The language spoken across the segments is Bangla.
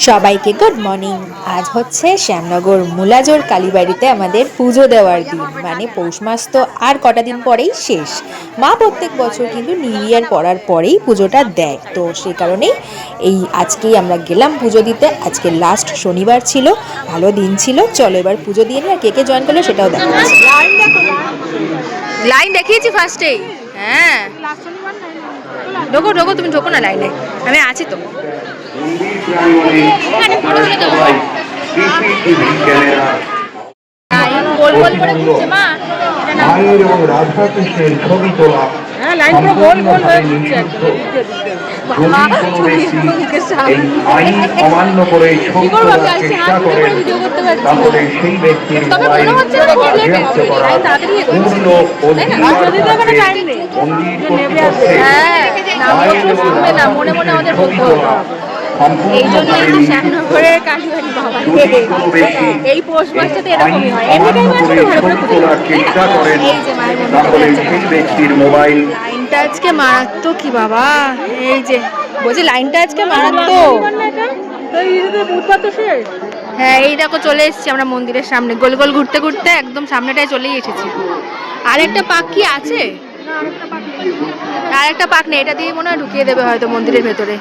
সবাইকে গুড মর্নিং। আজ হচ্ছে শ্যামনগর মুলাজোর কালীবাড়িতে আমাদের পুজো দেওয়ার দিন, মানে পৌষ মাস তো আর কটা দিন পরেই শেষ। মা প্রত্যেক বছর কিন্তু নিউ ইয়ার পড়ার পরেই পুজোটা দেয়, তো সেই কারণেই আজকেই আমরা গেলাম পুজো দিতে। আজকে লাস্ট শনিবার ছিল, ভালো দিন ছিল। চলো এবার পুজো দিয়ে নিই, আর কে কে জয়েন করলো সেটাও দেখাচ্ছি। লাইন দেখিয়েছি ফার্স্টেই। হ্যাঁ ঢোকো ঢোকো, তুমি ঢোকো না লাইনে, আমি আছি তো। গোল গোল করে ঘুরছে মা, মায়ের এবং রাধা কৃষ্ণের ছবি তোলা। হ্যাঁ লাইন পুরো গোল গোল হয়ে ঘুরছে। আইন অমান্য করে ছবি তোলার চেষ্টা করেন, তাহলে সেই ব্যক্তির মোবাইল বাজেয়াপ্ত করা, পূর্ণ অধিকার থাকবে মন্দির কর্তৃপক্ষের মায়ের এবং রাধা কৃষ্ণের ছবি তোলা। এই জন্য শ্যামনগরের কালীবাড়ি বাবা এই পৌষ মাসটাতে এরকমই হয়। চেষ্টা করেন, তাহলে সেই ব্যক্তির মোবাইল। লাইনটা আজকে মারাত্মক কি বাবা, এই যে বলছি লাইনটা আজকে মারাত্মক। হ্যাঁ এই দেখো চলে এসেছি আমরা মন্দিরের সামনে, গোল গোল ঘুরতে ঘুরতে একদম সামনেটায় চলেই এসেছি। আর একটা পাক কি আছে? আর একটা পাক নেই, এটা দিয়ে মনে হয় ঢুকিয়ে দেবে হয়তো মন্দিরের ভেতরে।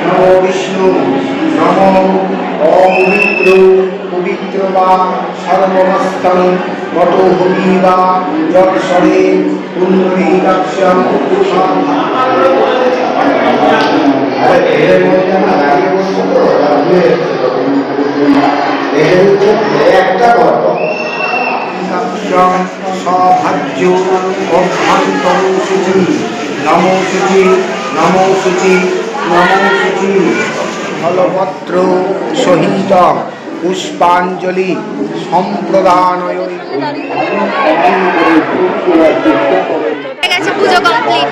নমো বিষ্ণু নমো অপবিত্র পবিত্র বা সর্বমস্তং মটোভূমি বা যৎসরে পুণ্যৈকাক্ষ্যং একটা সভাজ্য অভ্যন্তর সূচি নমো সূচি নমো সূচি নমো সূচি ফলপত্র সহিত পুষ্পাঞ্জলি সম্প্রদানয়। পুজো কমপ্লিট।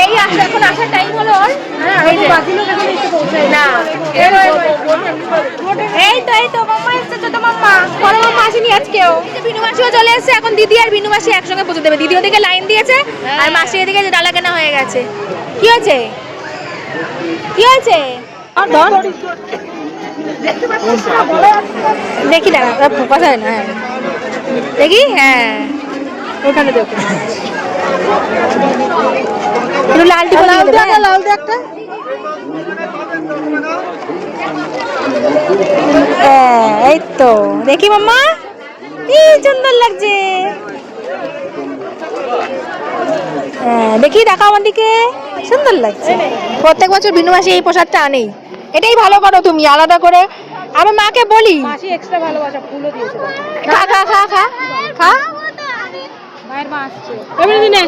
এই এখন আসার টাইম হলো ওর। না এই তো মাম্মা এসছে, ছোট মাম্মা, বড় মাম্মা আসেনি আজকেও। বিনু মাসিও চলে এসেছে, এখন দিদি আর বিনু মাসি একসঙ্গে পুজো দেবে। দিদি ওদিকে লাইন দিয়েছে আর মাসি এদিকে ডালা কেনা হয়ে গেছে। কি হয়েছে কি হয়েছে দেখি না, ফোকাস হয় না। দেখি হ্যাঁ ওখানে দেখো লালটি লাল একটা। এই তো দেখি মাম্মা, কি সুন্দর লাগছে। দেখি দেখা আমার দিকে, সুন্দর লাগছে। প্রত্যেক বছর বিনু মাসি এই পোশাকটা আনেই, এটাই ভালো করো তুমি আলাদা করে। আমি মাকে বলি মাসি এক্সট্রা ভালোবাসা ফুলও দিয়েছে। খা খা খা খা খা, মায়ের মা আসছে। এমনি দিনে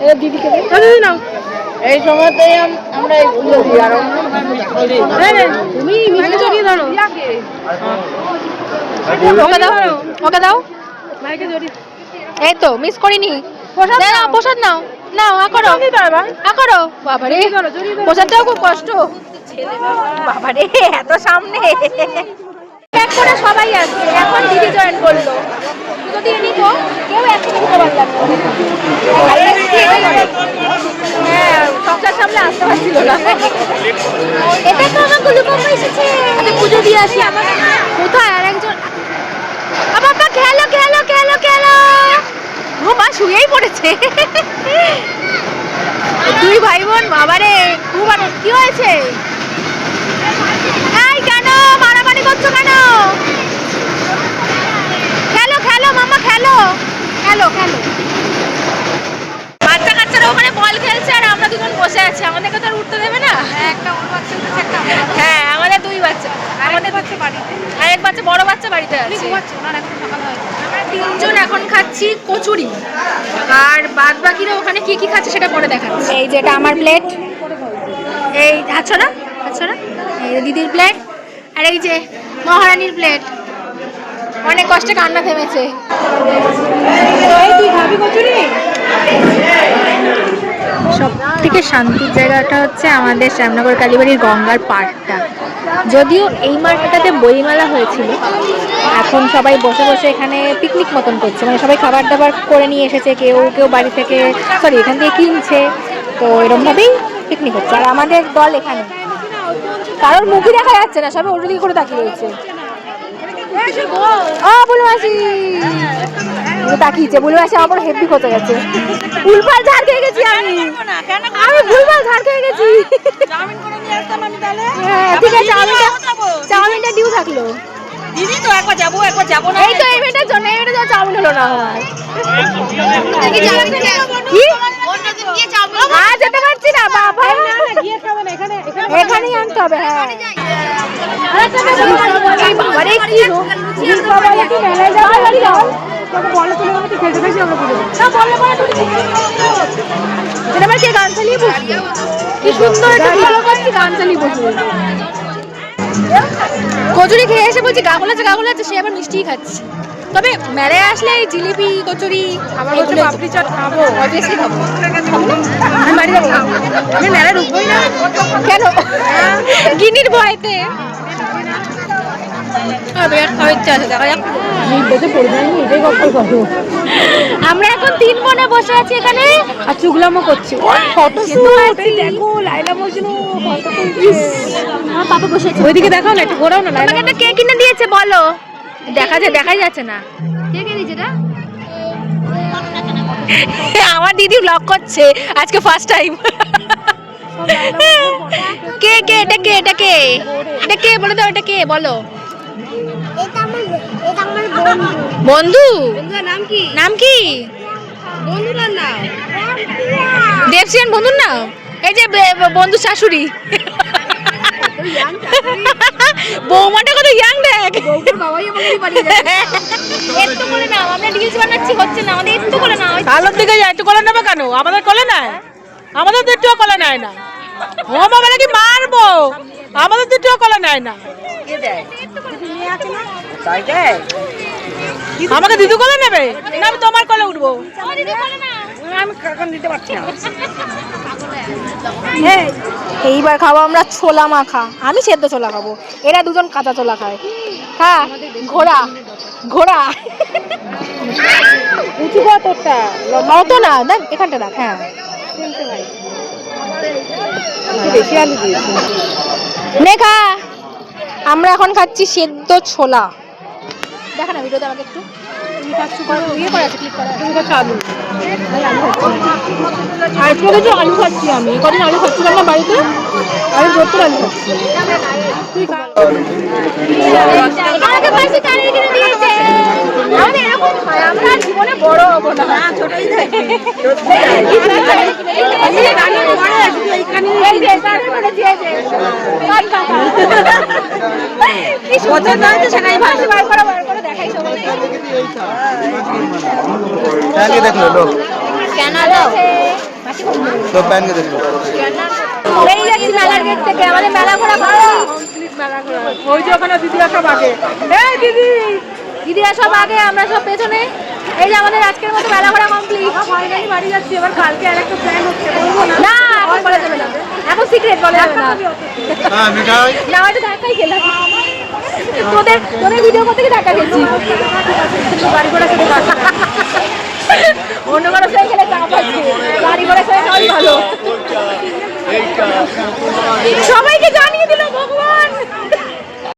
এই দিদিকে দিদি নাও, এই সময়তেই আমরা এই ফুল দিই। আর তুমি মিষ্টি জড়িয়ে ধরো, ওকে দাও ওকে দাও মাইকে জড়িয়ে। এই তো মিস করিনি। প্রসাদ নাও নাও, আ করো আ করো। বাবারে প্রসাদটাও খুব কষ্ট, বাবারে এত সামনে এক করে সবাই আসবে। এখন দিদি জয়েন করলো, যদি নিত কেউ একসাথে দিতে পারতাম। হ্যাঁ সংসার সামনে আসতে পারছিল না। এটা তো আমার গুলুকম্মা এসেছে, পুজো দিয়ে আসি। আমার কোথায় আর একজন বাবা খেলো খেলো খেলো খেলো, ও মা শুয়েই পড়েছে। দুই ভাই বোন বাবারে খুব আনন্দ। কি হয়েছে? এই কেন মারামারি করছো কেন? খেলো খেলো মামা খেলো খেলো খেলো। বাচ্চা কাচ্চারা ওখানে বল খেলছে আর আমরা দুজন বসে আছি। আমাদেরকে তো আর উঠতে দেবে না। একটা ওর বাচ্চা উঠেছে, একটা হ্যাঁ আমাদের দুই বাচ্চা, আমাদের বাচ্চা বাড়িতে আর এক বাচ্চা বড় বাচ্চা বাড়িতে আছে। আমরা তিনজন এখন খাচ্ছি কচুরি, আর বাদ বাকিরা ওখানে কি কি খাচ্ছে সেটা পরে দেখাচ্ছি। এই যেটা আমার প্লেট, এই খাচ্ছ না খাচ্ছ না, এই দিদির প্লেট, আর এই যে মহারানীর প্লেট। অনেক কষ্টে কান্না থেমেছে। তুই খাবি কচুরি? সব থেকে শান্তির জায়গাটা হচ্ছে আমাদের শ্যামনগর কালীবাড়ির গঙ্গার পাড়টা। যদিও এই মাঠটাতে বইমেলা হয়েছিল, এখন সবাই বসে বসে এখানে পিকনিক মতন করছে, মানে সবাই খাবার দাবার করে নিয়ে এসেছে, কেউ কেউ বাড়ি থেকে সরি এখান থেকে কিনছে, তো এরকমভাবেই পিকনিক হচ্ছে। আর আমাদের দল এখানে, কারোর মুখই দেখা যাচ্ছে না, সবাই ওটা দিকে করে তাকিয়ে রয়েছে। বলে মাসি তাকিয়েছে, বলে মাসি আমার হেভি করতে গেছে। ভুলভাল ঝাড় খেয়ে গেছি আমি ভুলভাল ঝাড় খেয়ে গেছি। হ্যাঁ ঠিক আছে, চাউমিনটা ডিউ থাকলো। দিদি তো একবার যাবো না। এই তো এই মেয়েটার জন্য চাউমিন হলো না আমার। যেতে পারছি না বাবা, এখানেই আনতে হবে। হ্যাঁ গান চালিয়ে বসবো, কি সুন্দর গান চালিয়ে বসবো। কচুরি খেয়ে এসে বলছি গা গোলাচ্ছে, সে আবার মিষ্টিই খাচ্ছে। তবে মেলায় আসলে এই জিলিপি কচুরি পাপড়ি চাট খাবো, অবভিয়াসলি খাবো। আমি বাড়ি যাবো, আমি মেলায় ঢুকবোই না। কেন? গিনির ভয়তে। আমরা এখন 3 বোনে বসে আছি এখানে আর চুগলামো করছি। লাইলা মজনু পাপা বসে আছে, ওইদিকে দেখাও না, একটু ঘোরাও না। লাইলা একটা কে কিনে দিয়েছে বলো? দেখাই যাচ্ছে না। কে কিনে দিয়েছে এটা? আমার দিদি ব্লগ করছে আজকে ফার্স্ট টাইম। কে এটা কে বলে দাও, এটা কে বলো? বন্ধু। নাম কি? দেবসেন বন্ধুর নাম? এই যে বন্ধু শাশুড়ি, বৌমাটা কত ইয়াং দেখ। একটু করে নাও, আমরা রিলস বানাচ্ছি, হচ্ছে না আমাদের। একটু করে নাও। কালোর দিকে একটু করে নেবে কেন? আমাদের কোলে নেয়, আমাদের দুটো কোলে নেয় না। ও বাবা নাকি মারবো, আমাদের দুটো কোলে নেয় না। আমাকে দিদু কোলে নেবে না, আমি তোমার কোলে উঠবো। আমি কখন দিতে পারছি না। এইবার খাবো আমরা ছোলা মাখা। আমি সেদ্ধ ছোলা খাবো, এরা দুজন কাঁচা ছোলা খায়। হ্যাঁ ঘোড়া উঁচু কর তোরটা, অত না দেখ, এখানটা দেখ। হ্যাঁ বেশি আলু দিয়েছি। নেখা আমরা এখন খাচ্ছি সেদ্ধ ছোলা। দেখা না ভিডিওতে আমাকে একটু। আলু খাচ্ছি আমি, কদিন আলু খাচ্ছিলাম না বাড়িতে, আমি ভর্তি আলু খাচ্ছি। আমরা জীবনে বড় হবো না, ছোটই দেখাই সবাই। দেখলো লোক কেন তো প্যানকে দেখলো এই যাচ্ছি মেলার গেট থেকে। আমাদের মেলা ঘোরা ওই যে ওখানে দিদিরা সব আগে, এই দিদিরা সব আগে, আমরা সব পেছনে। এই যে আমাদের আজকের মতো মেলা ঘোরা কমপ্লিট। ফাইনালি বাড়ি যাচ্ছি। এবার কালকে আরেকটা প্ল্যান হচ্ছে, না এখন বলা যাবে না, এখন সিক্রেট বলা যাবে না। না হয়তো ধাক্কাই খেলাম, তোদের ভিডিও করতে গিয়ে ধাক্কা খেয়েছি। গাড়ি ঘোড়া সাথে অন্য কারো সাথে খেলে চাপ আছে, গাড়ি ঘোড়া সাথে খাওয়াই ভালো। সবাইকে জানিয়ে দিল ভগবান।